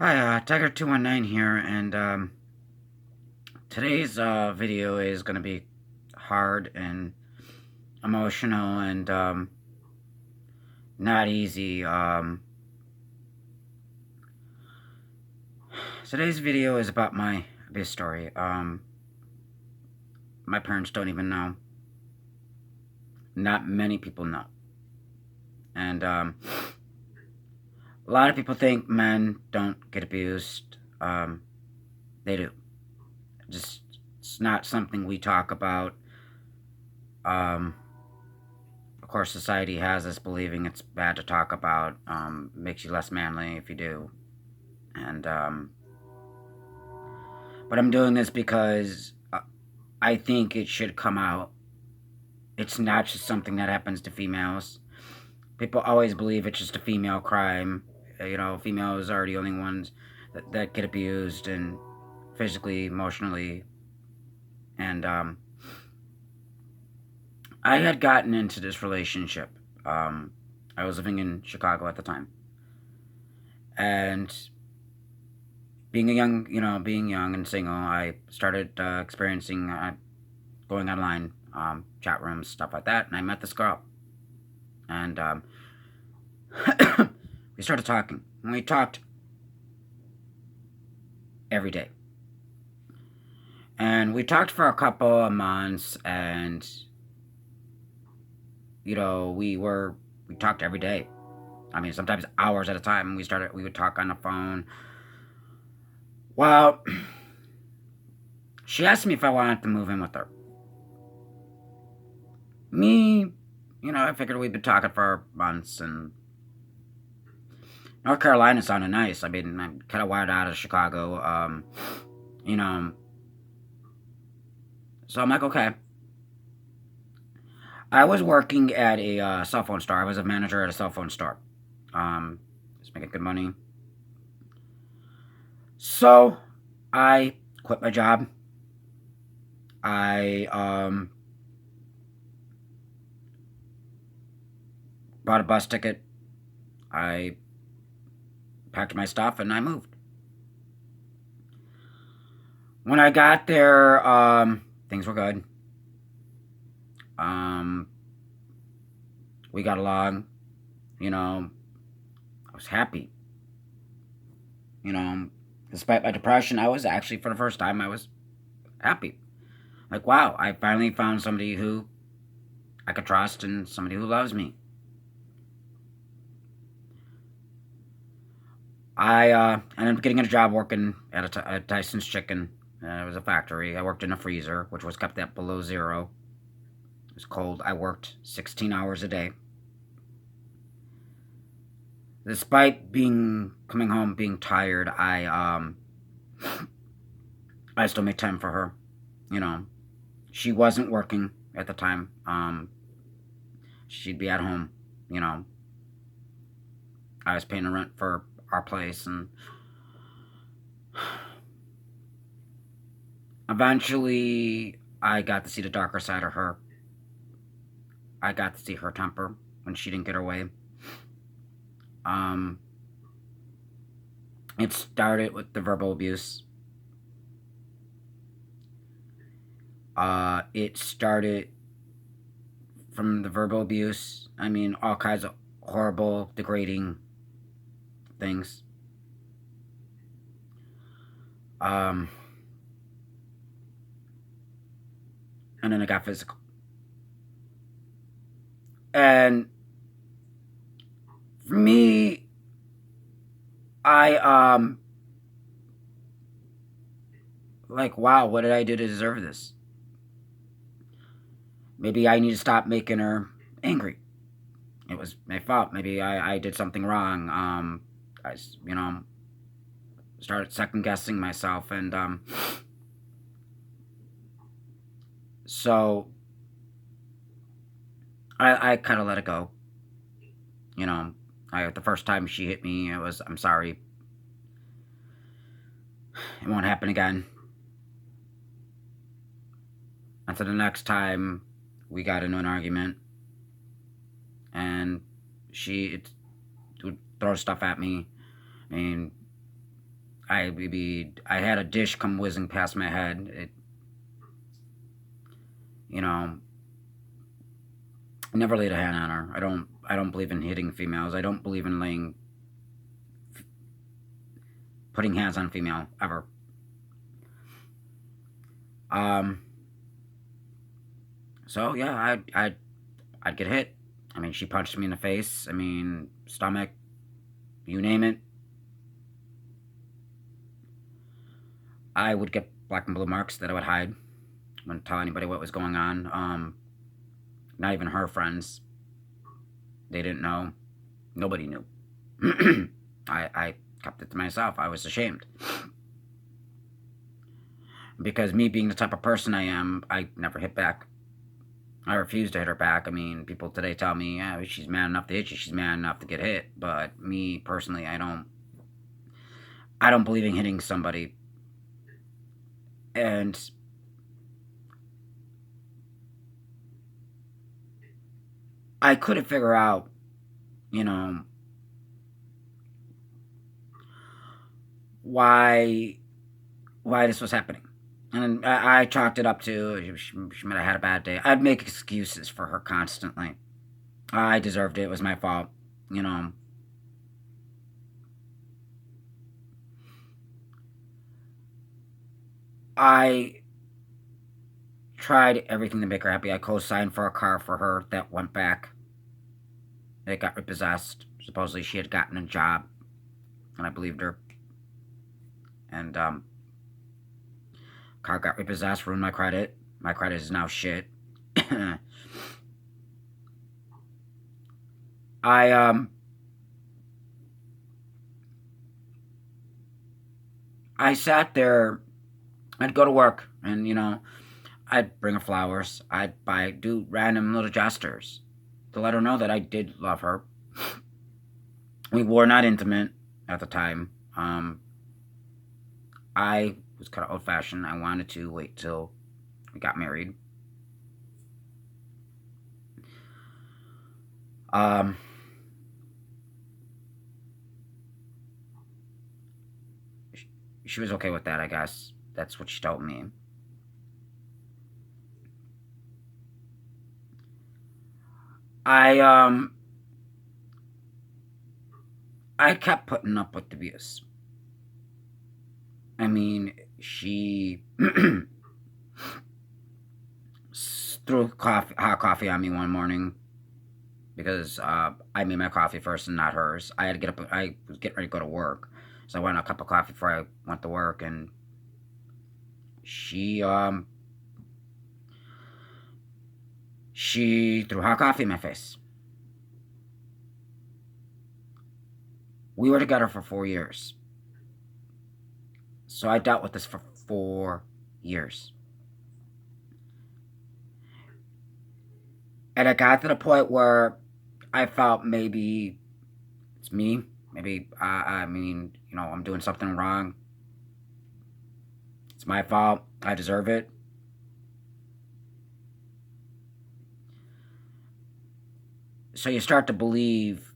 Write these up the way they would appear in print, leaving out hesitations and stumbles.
Hi, Tiger219 here, and today's video is going to be hard and emotional and not easy. Today's video is about my abuse story. My parents don't even know. Not many people know. And a lot of people think men don't get abused. They do. Just, it's not something we talk about. Of course, society has us believing it's bad to talk about. Makes you less manly if you do. And but I'm doing this because I think it should come out. It's not just something that happens to females. People always believe it's just a female crime. Females are the only ones that get abused and physically, emotionally. And I had gotten into this relationship. I was living in Chicago at the time. And being young and single, I started experiencing going online, chat rooms, stuff like that, and I met this girl. And we started talking. And we talked every day. And we talked for a couple of months, and we talked every day. I mean, sometimes hours at a time. We would talk on the phone. Well, she asked me if I wanted to move in with her. I figured we'd been talking for months, and North Carolina sounded nice. I mean, I'm kind of wired out of Chicago, so I'm like, okay. I was working at a cell phone store. I was a manager at a cell phone store. Just making good money. So I quit my job. I bought a bus ticket. I packed my stuff and I moved. When I got there, things were good. We got along. I was happy. Despite my depression, I was actually, for the first time, I was happy. Like, wow, I finally found somebody who I could trust and somebody who loves me. I ended up getting a job working at a Tyson's Chicken. It was a factory. I worked in a freezer, which was kept at below zero. It was cold. I worked 16 hours a day. Despite coming home being tired, I still made time for her. She wasn't working at the time. She'd be at home. I was paying the rent for our place, and eventually I got to see the darker side of her. I got to see her temper when she didn't get her way. It started with the verbal abuse. It started from the verbal abuse. I mean, all kinds of horrible, degrading things. And then it got physical. And for me, I like, wow, what did I do to deserve this? Maybe I need to stop making her angry. It was my fault. Maybe I did something wrong. I started second guessing myself, and so I kind of let it go. The first time she hit me, it was, I'm sorry. It won't happen again. And so the next time we got into an argument, and she would throw stuff at me. I mean, I had a dish come whizzing past my head. You know, I never laid a hand on her. I don't believe in hitting females. I don't believe in putting hands on female ever. Um. So yeah, I'd get hit. I mean, she punched me in the face. I mean, stomach, you name it. I would get black and blue marks that I would hide. Wouldn't tell anybody what was going on. Not even her friends. They didn't know. Nobody knew. I kept it to myself. I was ashamed. Because me being the type of person I am, I never hit back. I refuse to hit her back. I mean, people today tell me, yeah, she's man enough to hit you. She's man enough to get hit. But me personally, I don't. I don't believe in hitting somebody. And I couldn't figure out, you know, why this was happening. And I chalked it up to she might have had a bad day. I'd make excuses for her constantly. I deserved it. It was my fault. You know, I tried everything to make her happy. I co-signed for a car for her that went back. It got repossessed. Supposedly she had gotten a job, and I believed her. And car got repossessed, ruined my credit. My credit is now shit. I I sat there. I'd go to work, and I'd bring her flowers. Do random little gestures to let her know that I did love her. We were not intimate at the time. I was kind of old fashioned. I wanted to wait till we got married. Um, she was okay with that, I guess. That's what she told me. I um I kept putting up with the abuse. I mean, she threw hot coffee on me one morning because I made my coffee first and not hers. I had to get up. I was getting ready to go to work, so I went on a cup of coffee before I went to work, and she she threw hot coffee in my face. We were together for 4 years, so I dealt with this for 4 years, and it got to the point where I felt maybe it's me. Maybe I mean, I'm doing something wrong. It's my fault. I deserve it. So you start to believe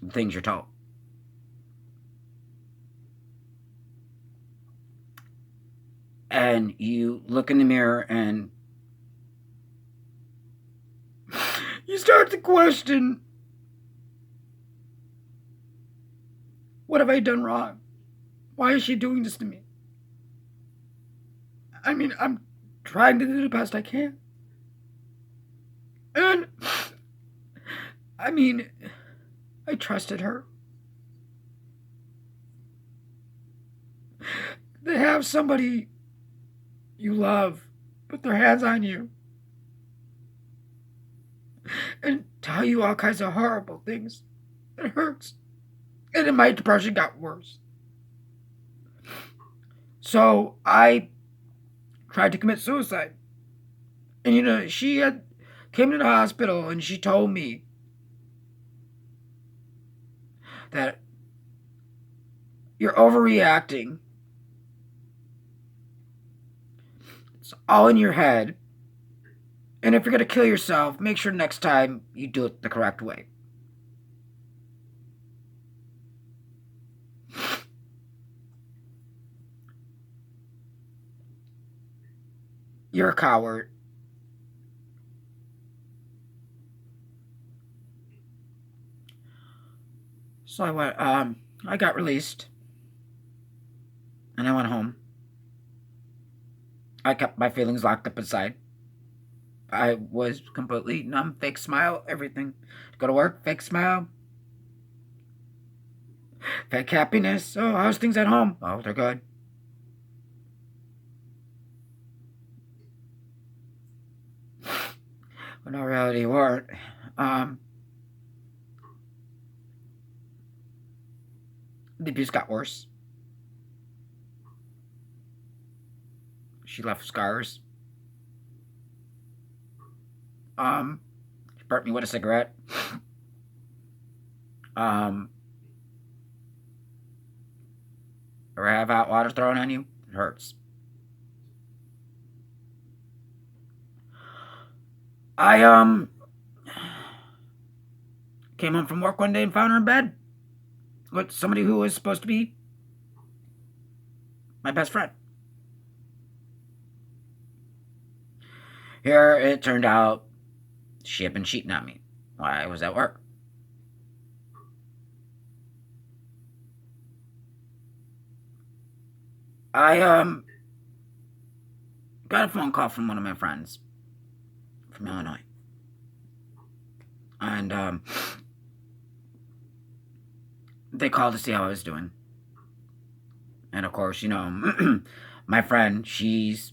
the things you're told. And you look in the mirror and you start to question, what have I done wrong? Why is she doing this to me? I mean, I'm trying to do the best I can. And, I mean, I trusted her. To have somebody you love put their hands on you and tell you all kinds of horrible things, it hurts. And then my depression got worse. So I tried to commit suicide. And she had came to the hospital and she told me that you're overreacting. It's all in your head. And if you're going to kill yourself, make sure next time you do it the correct way. You're a coward. So I got released, and I went home. I kept my feelings locked up inside. I was completely numb, fake smile, everything. Go to work, fake smile, fake happiness. Oh, how's things at home? Oh, they're good. When in reality, weren't. Um, the abuse got worse. She left scars. She burnt me with a cigarette. Um, or have hot water thrown on you. It hurts. I came home from work one day and found her in bed with somebody who was supposed to be my best friend. Here it turned out she had been cheating on me while I was at work. I got a phone call from one of my friends from Illinois. And they called to see how I was doing. And of course, my friend, she's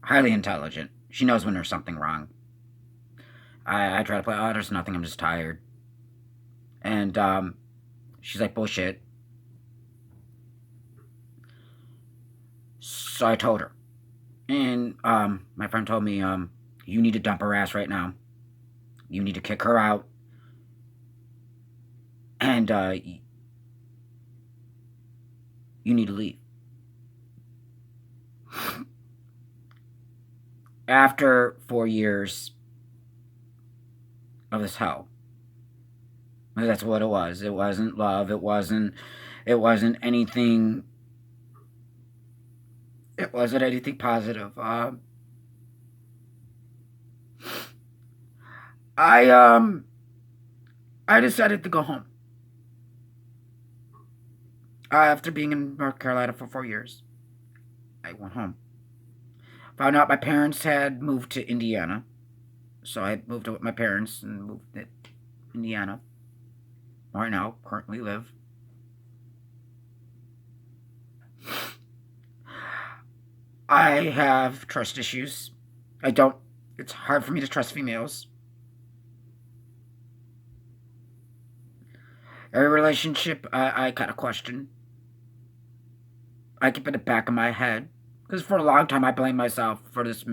highly intelligent. She knows when there's something wrong. I try to play, oh, there's nothing, I'm just tired. And she's like, bullshit. So I told her. And my friend told me, you need to dump her ass right now. You need to kick her out. And you need to leave. After 4 years of this hell, that's what it was. It wasn't love. It wasn't anything. It wasn't anything positive. I decided to go home. After being in North Carolina for 4 years, I went home. Found out my parents had moved to Indiana, so I moved with my parents and moved to Indiana, where I now currently live. I have trust issues. I don't. It's hard for me to trust females. Every relationship, I kind of question. I keep in the back of my head. Because for a long time, I blamed myself for this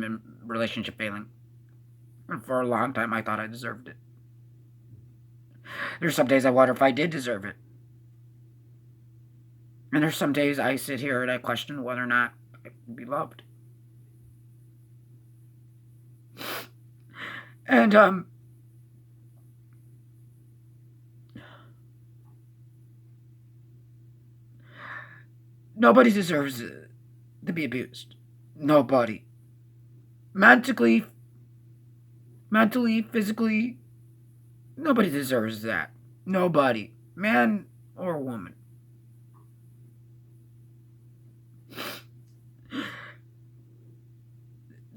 relationship failing. And for a long time, I thought I deserved it. There's some days I wonder if I did deserve it. And there's some days I sit here and I question whether or not I would be loved. And, nobody deserves to be abused. Nobody. Mentally, physically, nobody deserves that. Nobody. Man or woman.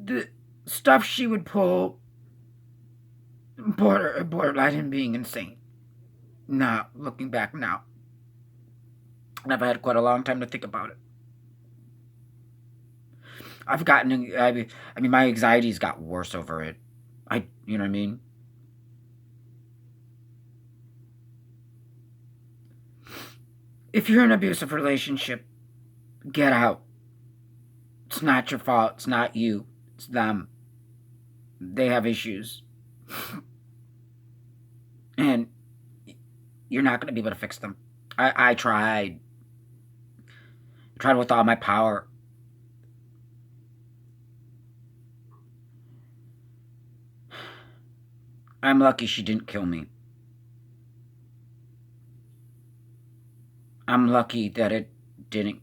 The stuff she would pull borderline him being insane. Now, looking back now. And I've had quite a long time to think about it. I've gotten, I mean, my anxiety's got worse over it. You know what I mean? If you're in an abusive relationship, get out. It's not your fault. It's not you. It's them. They have issues. And you're not going to be able to fix them. I tried. I tried with all my power. I'm lucky she didn't kill me. I'm lucky that it didn't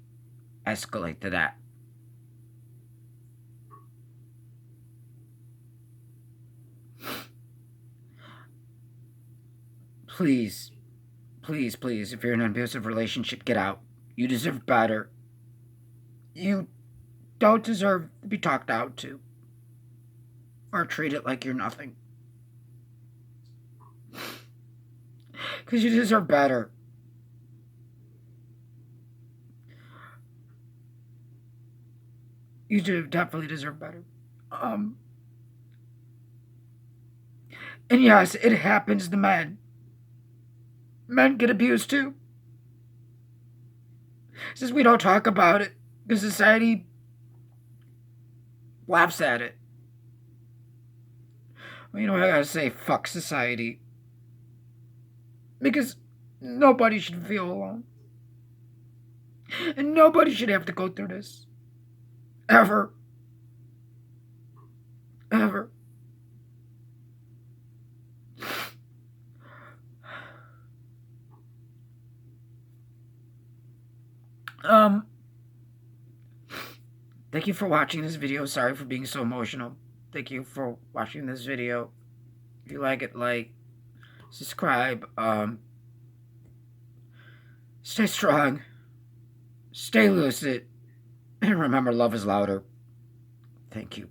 escalate to that. Please, please, please, if you're in an abusive relationship, get out. You deserve better. You don't deserve to be talked out to or treated like you're nothing. Because you deserve better. You do definitely deserve better. And yes, it happens to men. Men get abused too. Since we don't talk about it, because society laughs at it. Well, you know what I gotta say? Fuck society. Because nobody should feel alone. And nobody should have to go through this. Ever. Ever. Thank you for watching this video. Sorry for being so emotional. Thank you for watching this video. If you like it, like, subscribe. Stay strong. Stay lucid. And remember, love is louder. Thank you.